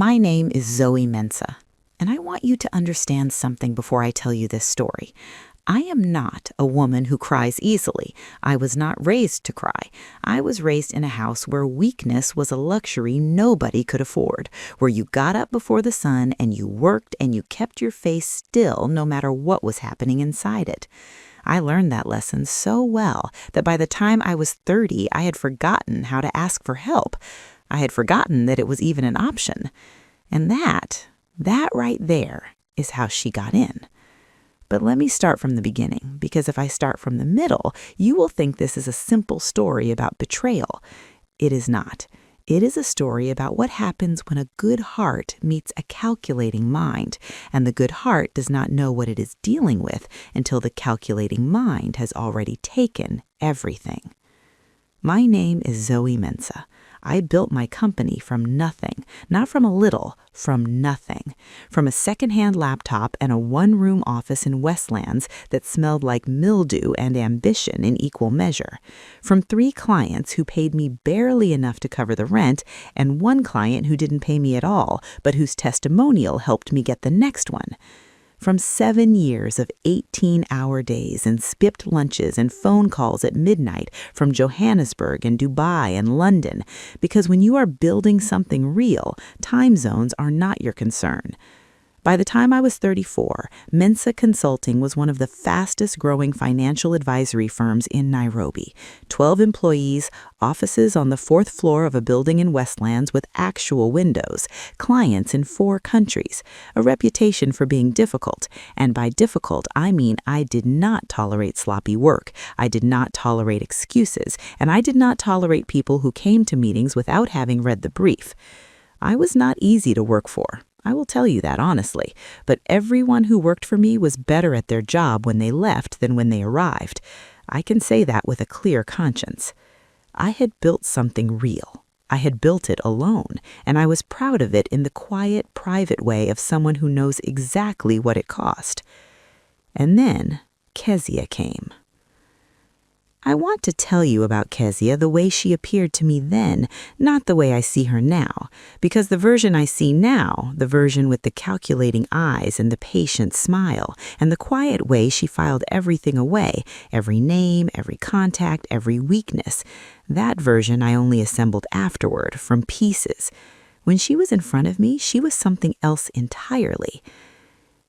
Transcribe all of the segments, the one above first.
My name is Zoe Mensah, and I want you to understand something before I tell you this story. I am not a woman who cries easily. I was not raised to cry. I was raised in a house where weakness was a luxury nobody could afford, where you got up before the sun and you worked and you kept your face still no matter what was happening inside it. I learned that lesson so well that by the time I was 30, I had forgotten how to ask for help. I had forgotten that it was even an option. And that right there is how she got in. But let me start from the beginning, because if I start from the middle, you will think this is a simple story about betrayal. It is not. It is a story about what happens when a good heart meets a calculating mind, and the good heart does not know what it is dealing with until the calculating mind has already taken everything. My name is Zoe Mensah. I built my company from nothing, not from a little, from nothing. From a secondhand laptop and a one-room office in Westlands that smelled like mildew and ambition in equal measure. From 3 clients who paid me barely enough to cover the rent, and 1 client who didn't pay me at all, but whose testimonial helped me get the next one. From 7 years of 18-hour days and skipped lunches and phone calls at midnight from Johannesburg and Dubai and London, because when you are building something real, time zones are not your concern. By the time I was 34, Mensah Consulting was one of the fastest-growing financial advisory firms in Nairobi. 12 employees, offices on the 4th floor of a building in Westlands with actual windows, clients in 4 countries, a reputation for being difficult. And by difficult, I mean I did not tolerate sloppy work, I did not tolerate excuses, and I did not tolerate people who came to meetings without having read the brief. I was not easy to work for. I will tell you that honestly, but everyone who worked for me was better at their job when they left than when they arrived. I can say that with a clear conscience. I had built something real. I had built it alone, and I was proud of it in the quiet, private way of someone who knows exactly what it cost. And then Kezia came. I want to tell you about Kezia the way she appeared to me then, not the way I see her now, because the version I see now, the version with the calculating eyes and the patient smile, and the quiet way she filed everything away, every name, every contact, every weakness, that version I only assembled afterward, from pieces. When she was in front of me, she was something else entirely.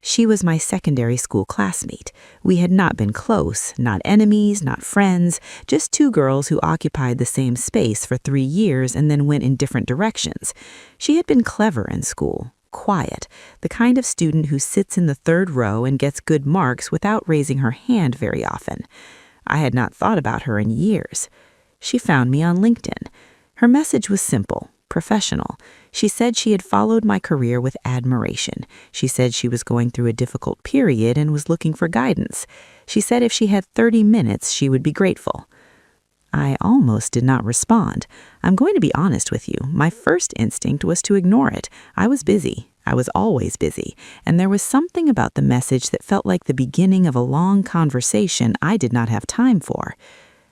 She was my secondary school classmate. We had not been close, not enemies, not friends, just 2 girls who occupied the same space for 3 years and then went in different directions. She had been clever in school, quiet, the kind of student who sits in the 3rd row and gets good marks without raising her hand very often. I had not thought about her in years. She found me on LinkedIn. Her message was simple. Professional. She said she had followed my career with admiration. She said she was going through a difficult period and was looking for guidance. She said if she had 30 minutes, she would be grateful. I almost did not respond. I'm going to be honest with you. My first instinct was to ignore it. I was busy. I was always busy. And there was something about the message that felt like the beginning of a long conversation I did not have time for.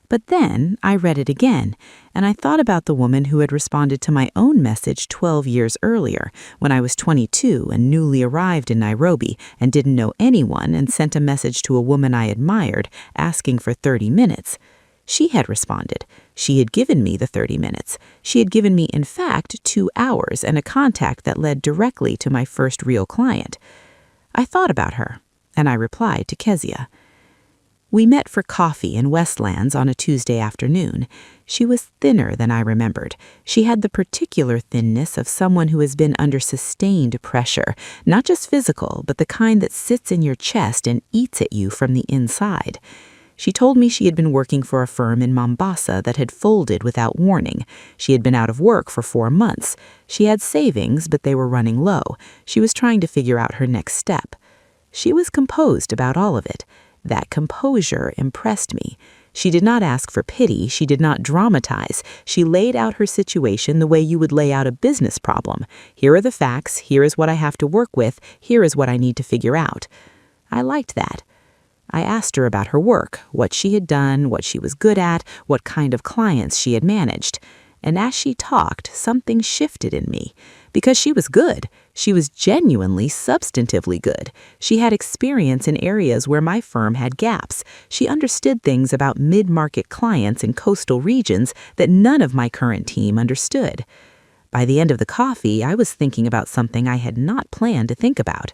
But then I read it again, and I thought about the woman who had responded to my own message 12 years earlier, when I was 22 and newly arrived in Nairobi and didn't know anyone and sent a message to a woman I admired asking for 30 minutes. She had responded. She had given me the 30 minutes. She had given me, in fact, 2 hours and a contact that led directly to my first real client. I thought about her, and I replied to Kezia. We met for coffee in Westlands on a Tuesday afternoon. She was thinner than I remembered. She had the particular thinness of someone who has been under sustained pressure, not just physical, but the kind that sits in your chest and eats at you from the inside. She told me she had been working for a firm in Mombasa that had folded without warning. She had been out of work for 4 months. She had savings, but they were running low. She was trying to figure out her next step. She was composed about all of it. That composure impressed me. She did not ask for pity. She did not dramatize. She laid out her situation the way you would lay out a business problem. Here are the facts. Here is what I have to work with. Here is what I need to figure out. I liked that. I asked her about her work, what she had done, what she was good at, what kind of clients she had managed. And as she talked, something shifted in me. Because she was good. She was genuinely, substantively good. She had experience in areas where my firm had gaps. She understood things about mid-market clients in coastal regions that none of my current team understood. By the end of the coffee, I was thinking about something I had not planned to think about.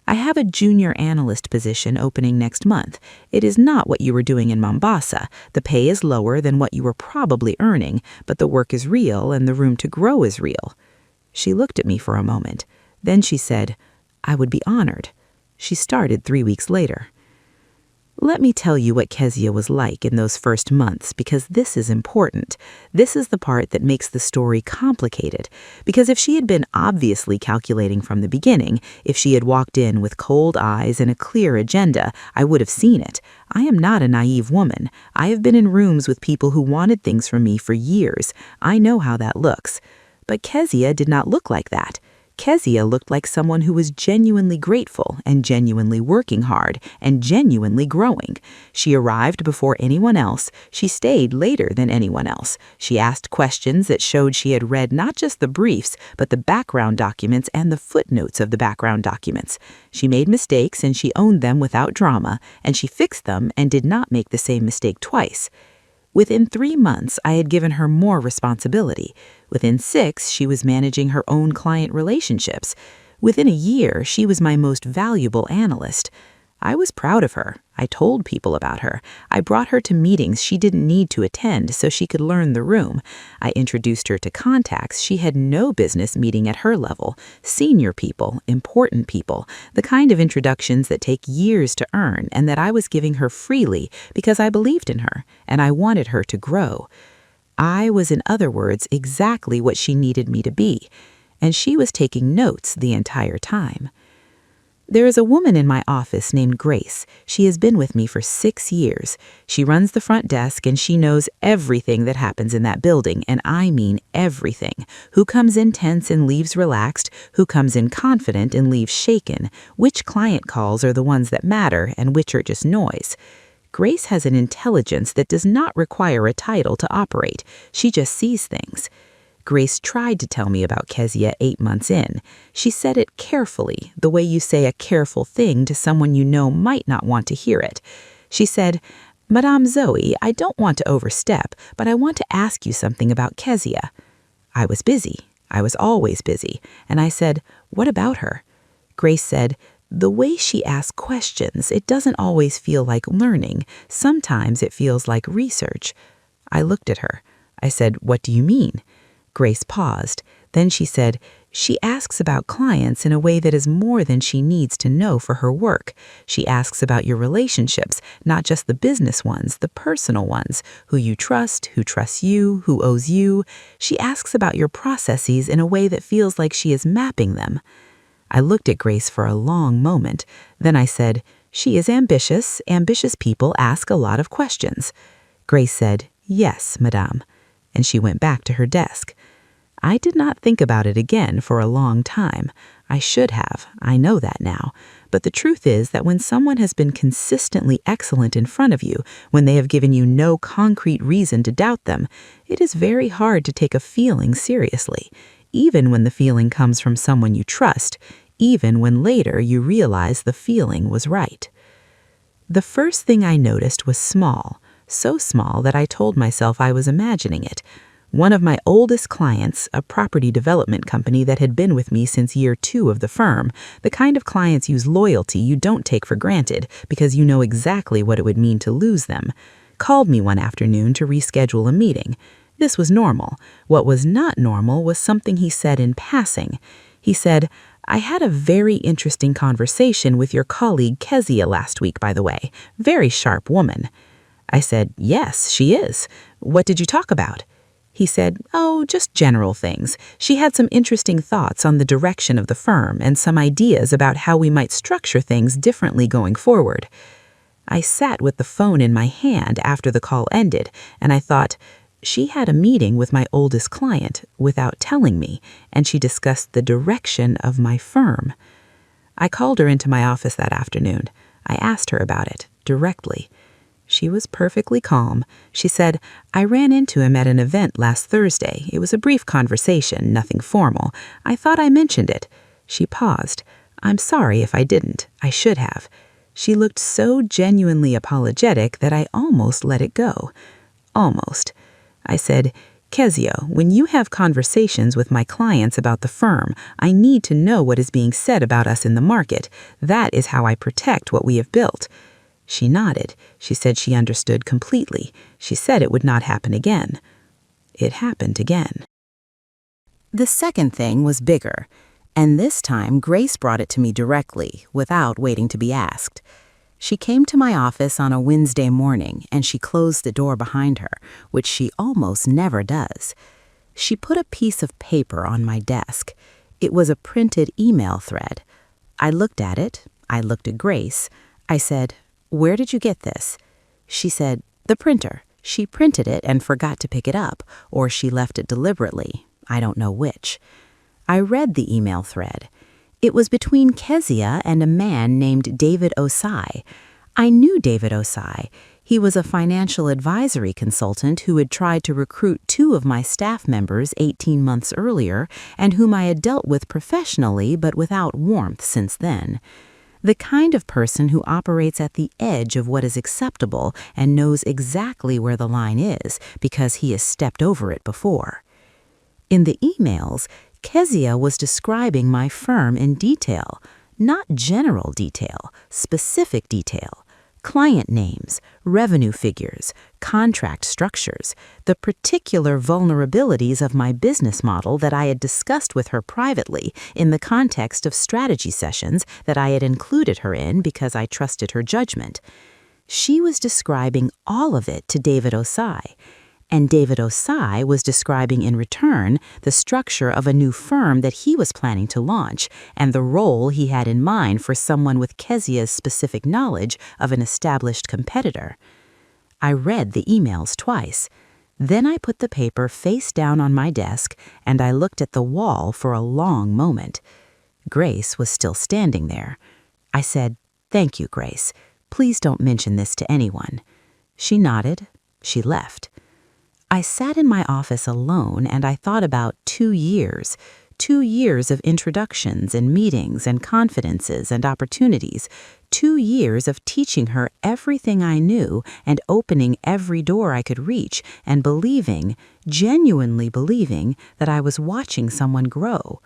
I have a junior analyst position opening next month. It is not what you were doing in Mombasa. The pay is lower than what you were probably earning, but the work is real and the room to grow is real. She looked at me for a moment. Then she said, "I would be honored." She started 3 weeks later. Let me tell you what Kezia was like in those first months, because this is important. This is the part that makes the story complicated. Because if she had been obviously calculating from the beginning, if she had walked in with cold eyes and a clear agenda, I would have seen it. I am not a naive woman. I have been in rooms with people who wanted things from me for years. I know how that looks. But Kezia did not look like that. Kezia looked like someone who was genuinely grateful and genuinely working hard and genuinely growing. She arrived before anyone else. She stayed later than anyone else. She asked questions that showed she had read not just the briefs, but the background documents and the footnotes of the background documents. She made mistakes and she owned them without drama, and she fixed them and did not make the same mistake twice. Within 3 months, I had given her more responsibility. Within 6, she was managing her own client relationships. Within a year, she was my most valuable analyst. I was proud of her. I told people about her. I brought her to meetings she didn't need to attend so she could learn the room. I introduced her to contacts she had no business meeting at her level, senior people, important people, the kind of introductions that take years to earn and that I was giving her freely because I believed in her and I wanted her to grow. I was, in other words, exactly what she needed me to be, and she was taking notes the entire time. There is a woman in my office named Grace. She has been with me for 6 years. She runs the front desk and she knows everything that happens in that building, and I mean everything. Who comes in tense and leaves relaxed, who comes in confident and leaves shaken, which client calls are the ones that matter and which are just noise. Grace has an intelligence that does not require a title to operate. She just sees things. Grace tried to tell me about Kezia 8 months in. She said it carefully, the way you say a careful thing to someone you know might not want to hear it. She said, "Madame Zoe, I don't want to overstep, but I want to ask you something about Kezia." I was busy. I was always busy. And I said, "What about her?" Grace said, "The way she asks questions, it doesn't always feel like learning. Sometimes it feels like research." I looked at her. I said, "What do you mean?" Grace paused. Then she said, "She asks about clients in a way that is more than she needs to know for her work. She asks about your relationships, not just the business ones, the personal ones, who you trust, who trusts you, who owes you. She asks about your processes in a way that feels like she is mapping them." I looked at Grace for a long moment. Then I said, "She is ambitious. Ambitious people ask a lot of questions." Grace said, "Yes, madame." And she went back to her desk. I did not think about it again for a long time. I should have. I know that now. But the truth is that when someone has been consistently excellent in front of you, when they have given you no concrete reason to doubt them, it is very hard to take a feeling seriously, even when the feeling comes from someone you trust, even when later you realize the feeling was right. The first thing I noticed was small, so small that I told myself I was imagining it. One of my oldest clients, a property development company that had been with me since year 2 of the firm, the kind of clients whose loyalty you don't take for granted because you know exactly what it would mean to lose them, called me one afternoon to reschedule a meeting. This was normal. What was not normal was something he said in passing. He said, "I had a very interesting conversation with your colleague Kezia last week, by the way. Very sharp woman." I said, "Yes, she is. What did you talk about?" He said, "Oh, just general things. She had some interesting thoughts on the direction of the firm and some ideas about how we might structure things differently going forward." I sat with the phone in my hand after the call ended, and I thought, she had a meeting with my oldest client without telling me, and she discussed the direction of my firm. I called her into my office that afternoon. I asked her about it directly. She was perfectly calm. She said, "I ran into him at an event last Thursday. It was a brief conversation, nothing formal. I thought I mentioned it." She paused. "I'm sorry if I didn't. I should have." She looked so genuinely apologetic that I almost let it go. Almost. I said, "Kezia, when you have conversations with my clients about the firm, I need to know what is being said about us in the market. That is how I protect what we have built." She nodded. She said she understood completely. She said it would not happen again. It happened again. The second thing was bigger, and this time Grace brought it to me directly, without waiting to be asked. She came to my office on a Wednesday morning, and she closed the door behind her, which she almost never does. She put a piece of paper on my desk. It was a printed email thread. I looked at it. I looked at Grace. I said, "Where did you get this?" She said, "The printer. She printed it and forgot to pick it up, or she left it deliberately. I don't know which." I read the email thread. It was between Kezia and a man named David Osai. I knew David Osai. He was a financial advisory consultant who had tried to recruit 2 of my staff members 18 months earlier and whom I had dealt with professionally but without warmth since then. The kind of person who operates at the edge of what is acceptable and knows exactly where the line is because he has stepped over it before. In the emails, Kezia was describing my firm in detail, not general detail, specific detail. Client names, revenue figures, contract structures, the particular vulnerabilities of my business model that I had discussed with her privately in the context of strategy sessions that I had included her in because I trusted her judgment. She was describing all of it to David Osai, and David Osai was describing in return the structure of a new firm that he was planning to launch and the role he had in mind for someone with Kezia's specific knowledge of an established competitor. I read the emails twice. Then I put the paper face down on my desk and I looked at the wall for a long moment. Grace was still standing there. I said, "Thank you, Grace. Please don't mention this to anyone." She nodded. She left. I sat in my office alone and I thought about 2 years. 2 years of introductions and meetings and confidences and opportunities. 2 years of teaching her everything I knew and opening every door I could reach and believing, genuinely believing, that I was watching someone grow.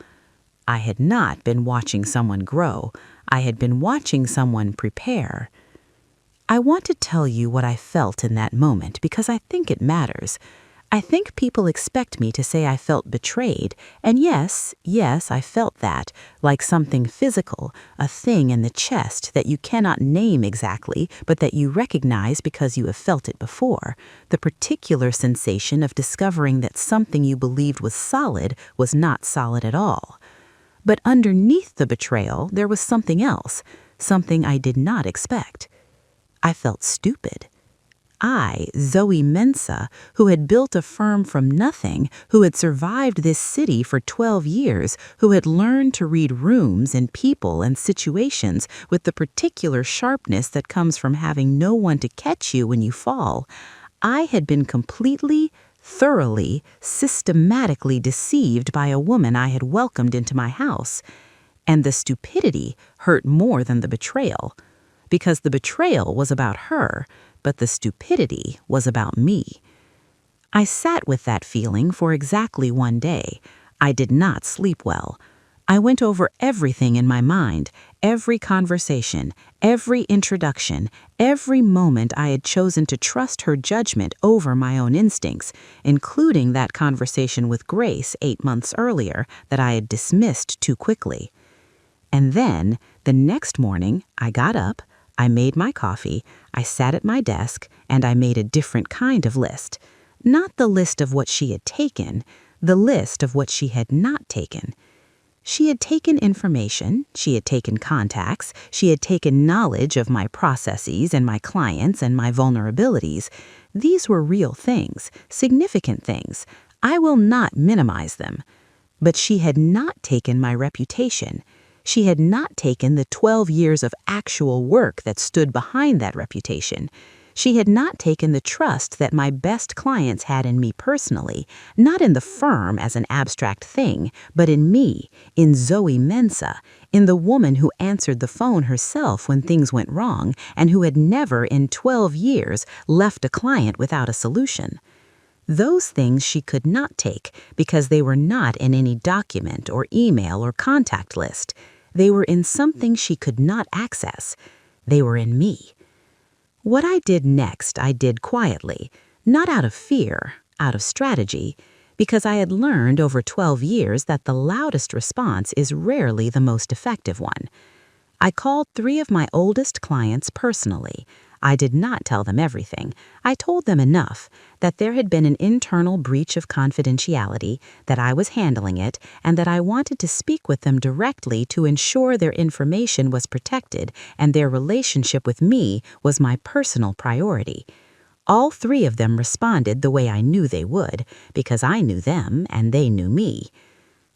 I had not been watching someone grow. I had been watching someone prepare. I want to tell you what I felt in that moment because I think it matters. I think people expect me to say I felt betrayed, and yes, I felt that, like something physical, a thing in the chest that you cannot name exactly, but that you recognize because you have felt it before, the particular sensation of discovering that something you believed was solid was not solid at all. But underneath the betrayal, there was something else, something I did not expect. I felt stupid. I, Zoe Mensah, who had built a firm from nothing, who had survived this city for 12 years, who had learned to read rooms and people and situations with the particular sharpness that comes from having no one to catch you when you fall, I had been completely, thoroughly, systematically deceived by a woman I had welcomed into my house. And the stupidity hurt more than the betrayal. Because the betrayal was about her, but the stupidity was about me. I sat with that feeling for exactly 1 day. I did not sleep well. I went over everything in my mind, every conversation, every introduction, every moment I had chosen to trust her judgment over my own instincts, including that conversation with Grace 8 months earlier that I had dismissed too quickly. And then, the next morning, I got up, I made my coffee, I sat at my desk, and I made a different kind of list. Not the list of what she had taken, the list of what she had not taken. She had taken information, she had taken contacts, she had taken knowledge of my processes and my clients and my vulnerabilities. These were real things, significant things. I will not minimize them. But she had not taken my reputation. She had not taken the 12 years of actual work that stood behind that reputation. She had not taken the trust that my best clients had in me personally, not in the firm as an abstract thing, but in me, in Zoe Mensah, in the woman who answered the phone herself when things went wrong and who had never in 12 years left a client without a solution. Those things she could not take because they were not in any document or email or contact list. They were in something she could not access. They were in me. What I did next, I did quietly, not out of fear, out of strategy, because I had learned over 12 years that the loudest response is rarely the most effective one. I called 3 of my oldest clients personally. I did not tell them everything. I told them enough that there had been an internal breach of confidentiality, that I was handling it, and that I wanted to speak with them directly to ensure their information was protected and their relationship with me was my personal priority. All 3 of them responded the way I knew they would, because I knew them and they knew me.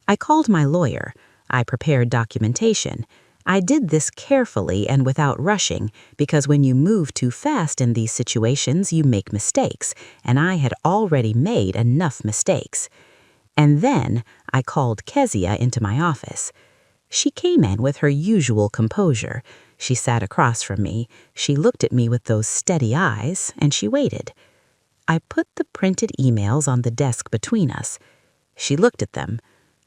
I called my lawyer. I prepared documentation. I did this carefully and without rushing, because when you move too fast in these situations, you make mistakes, and I had already made enough mistakes. And then I called Kezia into my office. She came in with her usual composure. She sat across from me, she looked at me with those steady eyes, and she waited. I put the printed emails on the desk between us. She looked at them.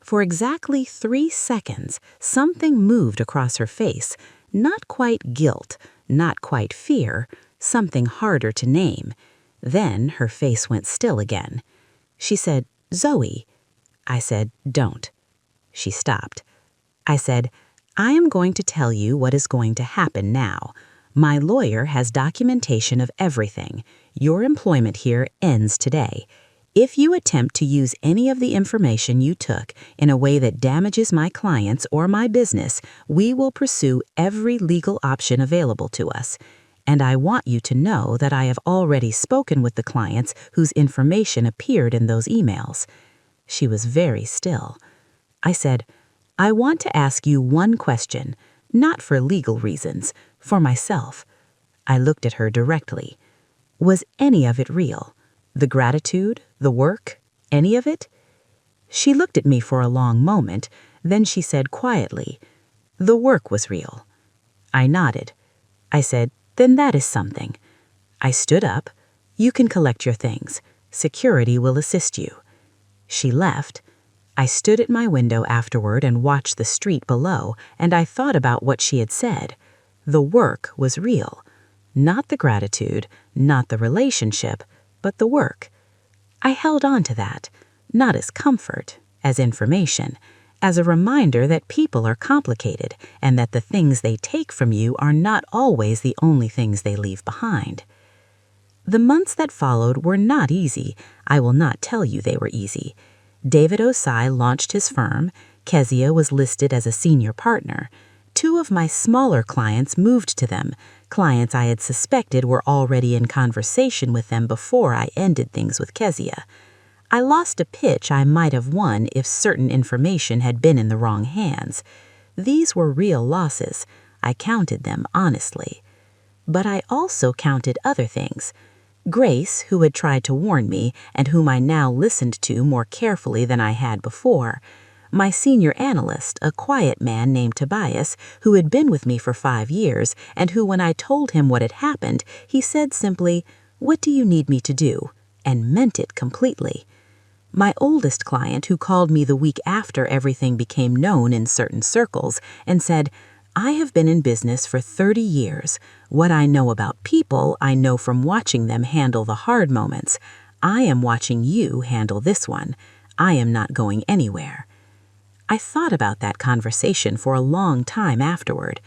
For exactly 3 seconds, something moved across her face, not quite guilt, not quite fear, something harder to name. Then her face went still again. She said, "Zoe." I said, "Don't." She stopped. I said, "I am going to tell you what is going to happen now. My lawyer has documentation of everything. Your employment here ends today. If you attempt to use any of the information you took in a way that damages my clients or my business, we will pursue every legal option available to us. And I want you to know that I have already spoken with the clients whose information appeared in those emails." She was very still. I said, "I want to ask you one question, not for legal reasons, for myself." I looked at her directly. Was any of it real? The gratitude, the work, any of it? She looked at me for a long moment, then she said quietly, "The work was real." I nodded. I said, "Then that is something." I stood up. "You can collect your things. Security will assist you." She left. I stood at my window afterward and watched the street below, and I thought about what she had said. The work was real. Not the gratitude, not the relationship, but the work. I held on to that, not as comfort, as information, as a reminder that people are complicated and that the things they take from you are not always the only things they leave behind. The months that followed were not easy. I will not tell you they were easy. David Osai launched his firm. Kezia was listed as a senior partner. 2 of my smaller clients moved to them, clients I had suspected were already in conversation with them before I ended things with Kezia. I lost a pitch I might have won if certain information had been in the wrong hands. These were real losses. I counted them honestly. But I also counted other things. Grace, who had tried to warn me and whom I now listened to more carefully than I had before. My senior analyst, a quiet man named Tobias, who had been with me for 5 years, and who, when I told him what had happened, he said simply, "What do you need me to do?" and meant it completely. My oldest client, who called me the week after everything became known in certain circles, and said, "I have been in business for 30 years. What I know about people, I know from watching them handle the hard moments. I am watching you handle this one. I am not going anywhere." I thought about that conversation for a long time afterward.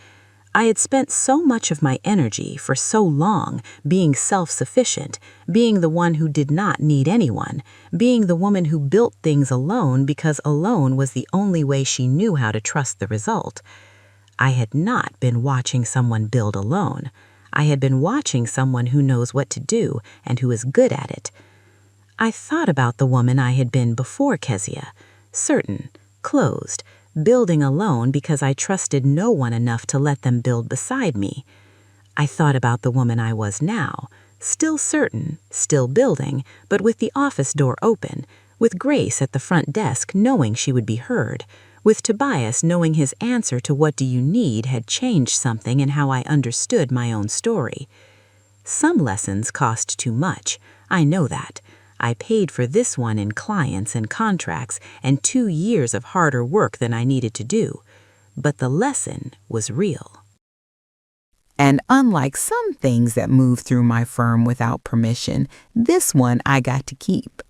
I had spent so much of my energy for so long being self-sufficient, being the one who did not need anyone, being the woman who built things alone because alone was the only way she knew how to trust the result. I had not been watching someone build alone. I had been watching someone who knows what to do and who is good at it. I thought about the woman I had been before Kezia, certain, closed, building alone because I trusted no one enough to let them build beside me. I thought about the woman I was now, Still certain, still building, but with the office door open, with Grace at the front desk knowing she would be heard, with Tobias knowing his answer to what do you need had changed something in how I understood my own story. Some lessons cost too much, I know that. I paid for this one in clients and contracts and 2 years of harder work than I needed to do. But the lesson was real. And unlike some things that move through my firm without permission, this one I got to keep.